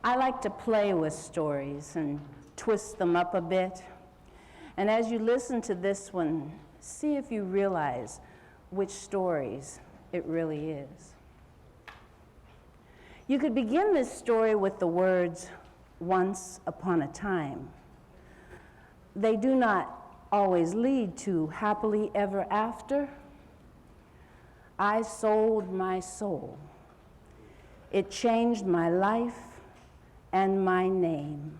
I like to play with stories and twist them up a bit. And as you listen to this one, see if you realize which stories it really is. You could begin this story with the words, "Once upon a time." They do not always lead to happily ever after. I sold my soul. It changed my life and my name,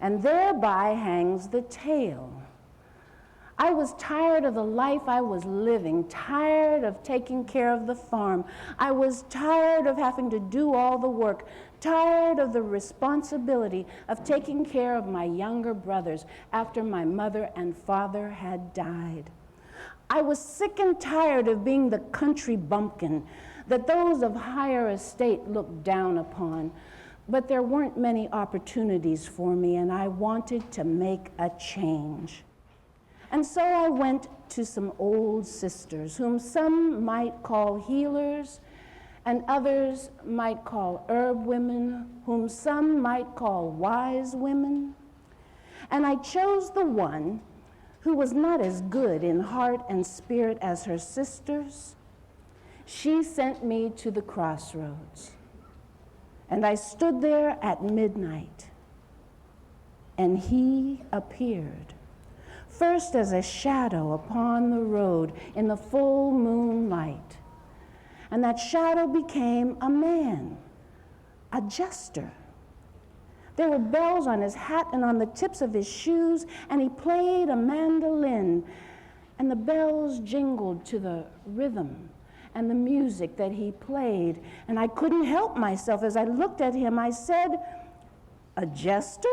and thereby hangs the tale. I was tired of the life I was living, tired of taking care of the farm. I was tired of having to do all the work, tired of the responsibility of taking care of my younger brothers after my mother and father had died. I was sick and tired of being the country bumpkin that those of higher estate looked down upon. But there weren't many opportunities for me, and I wanted to make a change. And so I went to some old sisters, whom some might call healers, and others might call herb women, whom some might call wise women. And I chose the one who was not as good in heart and spirit as her sisters. She sent me to the crossroads. And I stood there at midnight, and he appeared, first as a shadow upon the road in the full moonlight. And that shadow became a man, a jester. There were bells on his hat and on the tips of his shoes, and he played a mandolin, and the bells jingled to the rhythm and the music that he played. And I couldn't help myself. As I looked at him, I said, "A jester?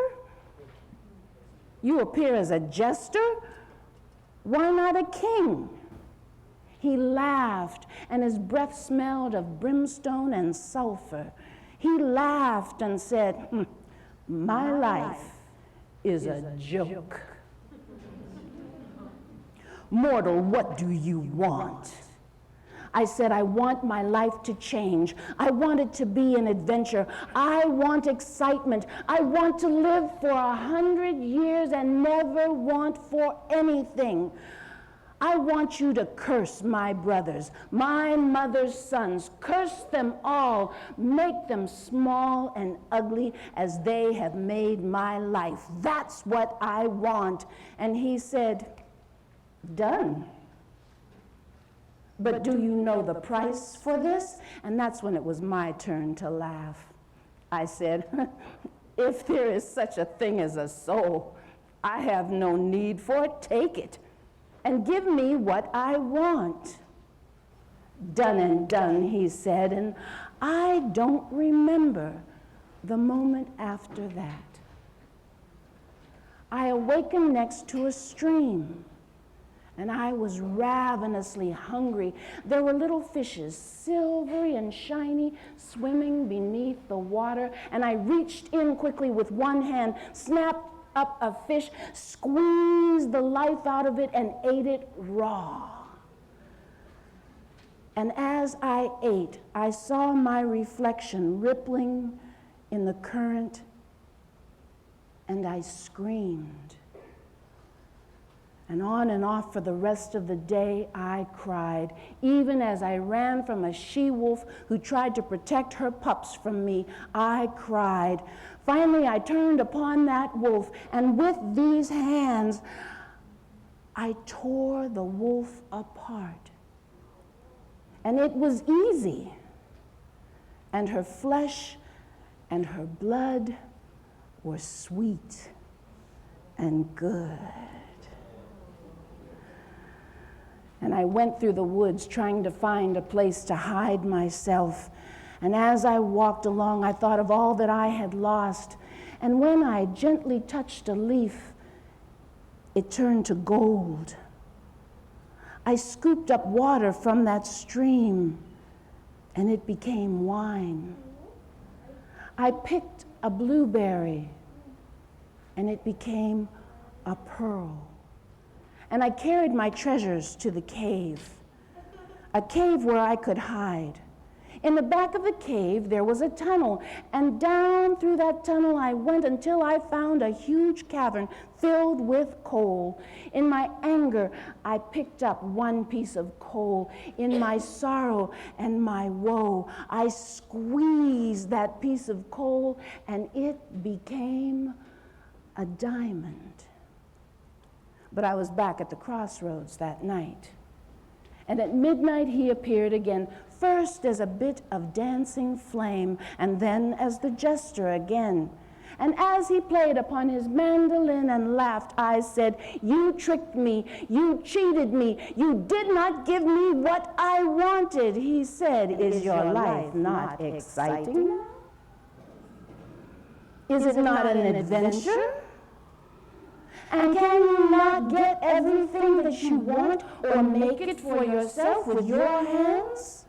You appear as a jester? Why not a king?" He laughed, and his breath smelled of brimstone and sulfur. He laughed and said, "My life is a joke. Mortal, what do you want?" I said, "I want my life to change. I want it to be an adventure. I want excitement. I want to live for 100 years and never want for anything. I want you to curse my brothers, my mother's sons. Curse them all. Make them small and ugly as they have made my life. That's what I want." And he said, "Done. But do you know the price for this?" And that's when it was my turn to laugh. I said, "If there is such a thing as a soul, I have no need for it. Take it and give me what I want." "Done and done," he said, and I don't remember the moment after that. I awakened next to a stream, and I was ravenously hungry. There were little fishes, silvery and shiny, swimming beneath the water, and I reached in quickly with one hand, snapped up a fish, squeezed the life out of it, and ate it raw. And as I ate, I saw my reflection rippling in the current, and I screamed. And on and off for the rest of the day, I cried, even as I ran from a she-wolf who tried to protect her pups from me. I cried. Finally, I turned upon that wolf, and with these hands, I tore the wolf apart. And it was easy. And her flesh and her blood were sweet and good. And I went through the woods trying to find a place to hide myself. And as I walked along, I thought of all that I had lost. And when I gently touched a leaf, it turned to gold. I scooped up water from that stream, and it became wine. I picked a blueberry, and it became a pearl. And I carried my treasures to the cave, a cave where I could hide. In the back of the cave, there was a tunnel, and down through that tunnel I went until I found a huge cavern filled with coal. In my anger, I picked up one piece of coal. In my sorrow and my woe, I squeezed that piece of coal, and it became a diamond. But I was back at the crossroads that night. And at midnight he appeared again, first as a bit of dancing flame, and then as the jester again. And as he played upon his mandolin and laughed, I said, "You tricked me, you cheated me, you did not give me what I wanted." He said, "Is your life not exciting? Is it not an adventure? And can you not get everything that you want or make it for yourself with your hands?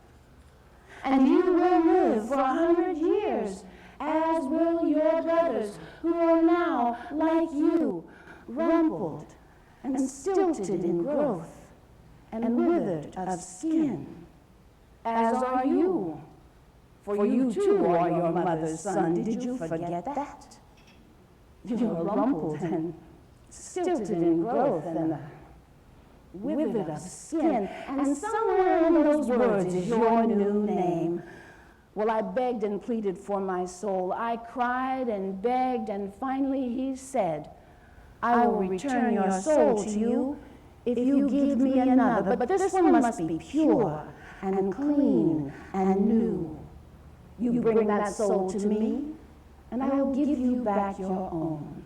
And you will live for 100 years, as will your brothers, who are now like you, rumpled and stilted in growth and withered of skin, as are you. For you too are your mother's son. Did you forget that? You are rumpled and stilted in growth and withered of skin, and somewhere in those words is your new name." Well, I begged and pleaded for my soul. I cried and begged, and finally he said, "I will return your soul to you if you give me another, but this one must be pure and clean and new. You bring that soul to me, and I will give you back your own."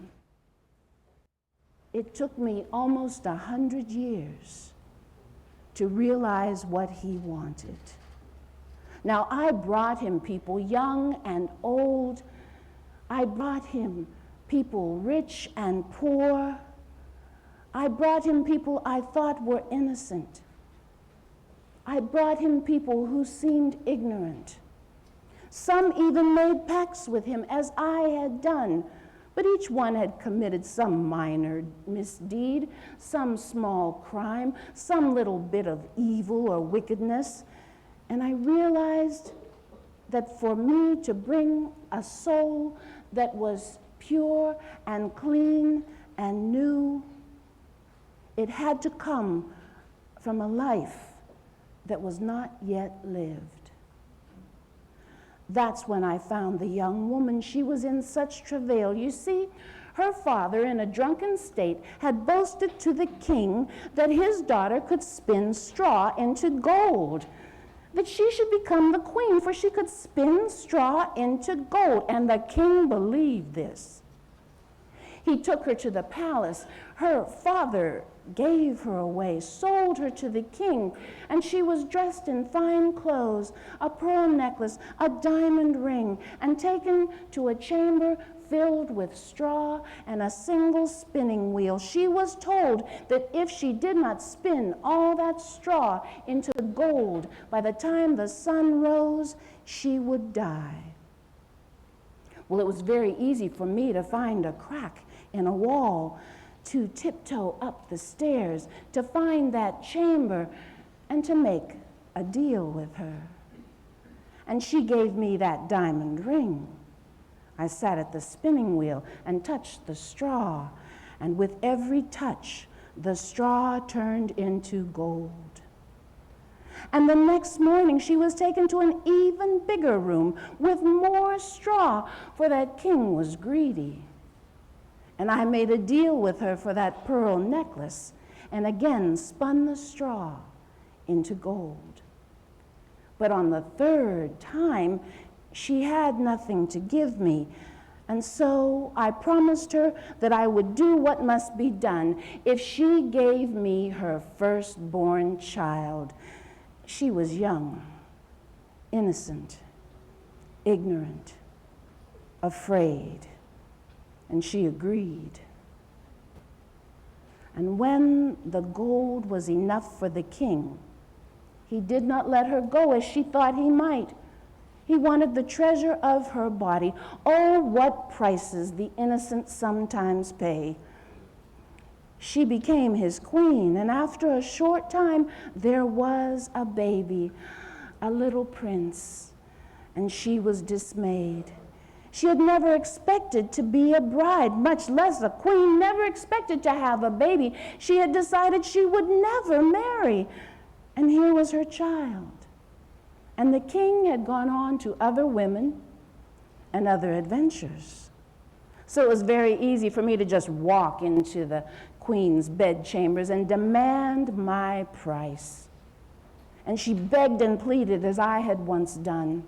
It took me almost 100 years to realize what he wanted. Now, I brought him people young and old. I brought him people rich and poor. I brought him people I thought were innocent. I brought him people who seemed ignorant. Some even made pacts with him, as I had done. But each one had committed some minor misdeed, some small crime, some little bit of evil or wickedness. And I realized that for me to bring a soul that was pure and clean and new, it had to come from a life that was not yet lived. That's when I found the young woman. She was in such travail. You see, her father, in a drunken state, had boasted to the king that his daughter could spin straw into gold, that she should become the queen, for she could spin straw into gold. And the king believed this. He took her to the palace. Her father gave her away, sold her to the king, and she was dressed in fine clothes, a pearl necklace, a diamond ring, and taken to a chamber filled with straw and a single spinning wheel. She was told that if she did not spin all that straw into gold by the time the sun rose, she would die. Well, it was very easy for me to find a crack in a wall, to tiptoe up the stairs, to find that chamber, and to make a deal with her. And she gave me that diamond ring. I sat at the spinning wheel and touched the straw, and with every touch, the straw turned into gold. And the next morning, she was taken to an even bigger room with more straw, for that king was greedy. And I made a deal with her for that pearl necklace, and again spun the straw into gold. But on the third time, she had nothing to give me, and so I promised her that I would do what must be done if she gave me her firstborn child. She was young, innocent, ignorant, afraid. And she agreed. And when the gold was enough for the king, he did not let her go as she thought he might. He wanted the treasure of her body. Oh, what prices the innocent sometimes pay. She became his queen, and after a short time, there was a baby, a little prince. and she was dismayed. She had never expected to be a bride, much less a queen, never expected to have a baby. She had decided she would never marry. And here was her child. And the king had gone on to other women and other adventures. So it was very easy for me to just walk into the queen's bedchambers and demand my price. And she begged and pleaded as I had once done.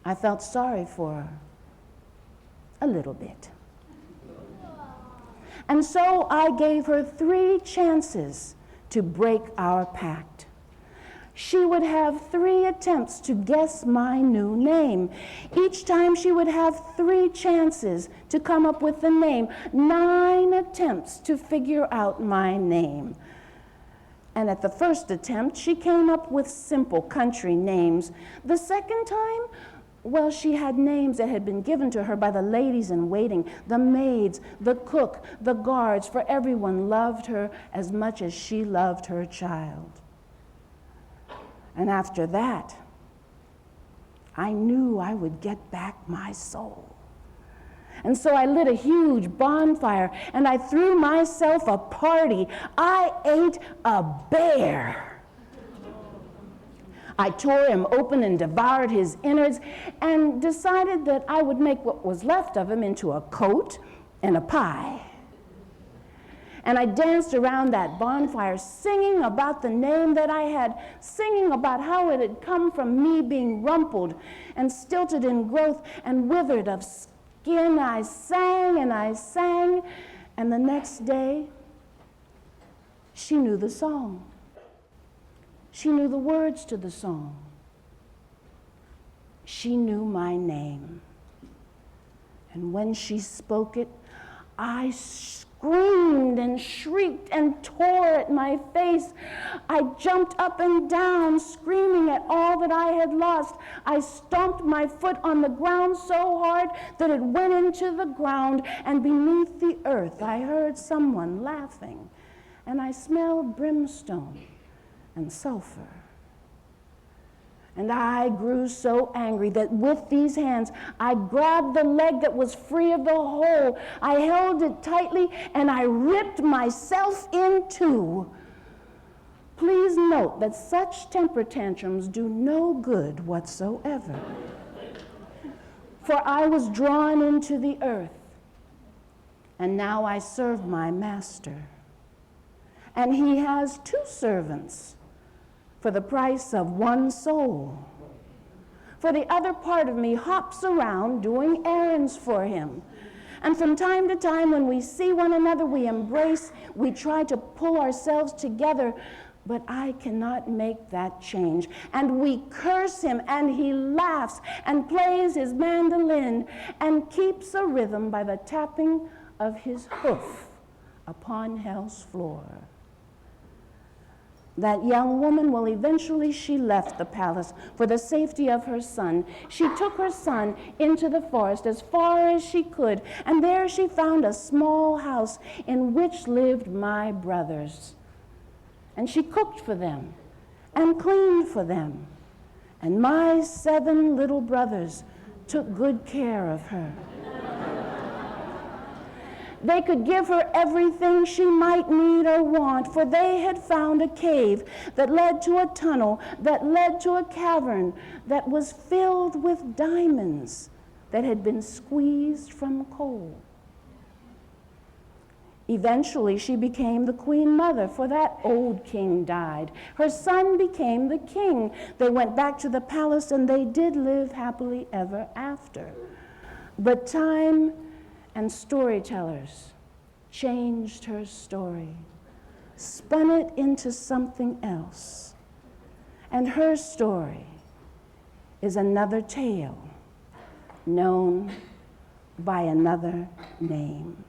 I felt sorry for her, a little bit. And so I gave her 3 chances to break our pact. She would have 3 attempts to guess my new name. Each time she would have 3 chances to come up with the name, 9 attempts to figure out my name. And at the first attempt, she came up with simple country names. The second time, well, she had names that had been given to her by the ladies in waiting, the maids, the cook, the guards, for everyone loved her as much as she loved her child. And after that, I knew I would get back my soul. And so I lit a huge bonfire and I threw myself a party. I ate a bear. I tore him open and devoured his innards and decided that I would make what was left of him into a coat and a pie. And I danced around that bonfire singing about the name that I had, singing about how it had come from me being rumpled and stilted in growth and withered of skin. I sang and I sang, and the next day, she knew the song. She knew the words to the song. She knew my name. And when she spoke it, I screamed and shrieked and tore at my face. I jumped up and down, screaming at all that I had lost. I stomped my foot on the ground so hard that it went into the ground, and beneath the earth I heard someone laughing, and I smelled brimstone and sulfur. And I grew so angry that with these hands, I grabbed the leg that was free of the hole. I held it tightly and I ripped myself in two. Please note that such temper tantrums do no good whatsoever. For I was drawn into the earth, and now I serve my master. And he has 2 servants for the price of 1 soul. For the other part of me hops around doing errands for him. And from time to time, when we see one another, we embrace, we try to pull ourselves together, but I cannot make that change. And we curse him, and he laughs and plays his mandolin and keeps a rhythm by the tapping of his hoof upon hell's floor. That young woman, well, eventually she left the palace for the safety of her son. She took her son into the forest as far as she could, and there she found a small house in which lived my brothers. And she cooked for them and cleaned for them. And my 7 little brothers took good care of her. They could give her everything she might need or want, for they had found a cave that led to a tunnel, that led to a cavern that was filled with diamonds that had been squeezed from coal. Eventually, she became the queen mother, for that old king died. Her son became the king. They went back to the palace, and they did live happily ever after. But time and storytellers changed her story, spun it into something else. And her story is another tale known by another name.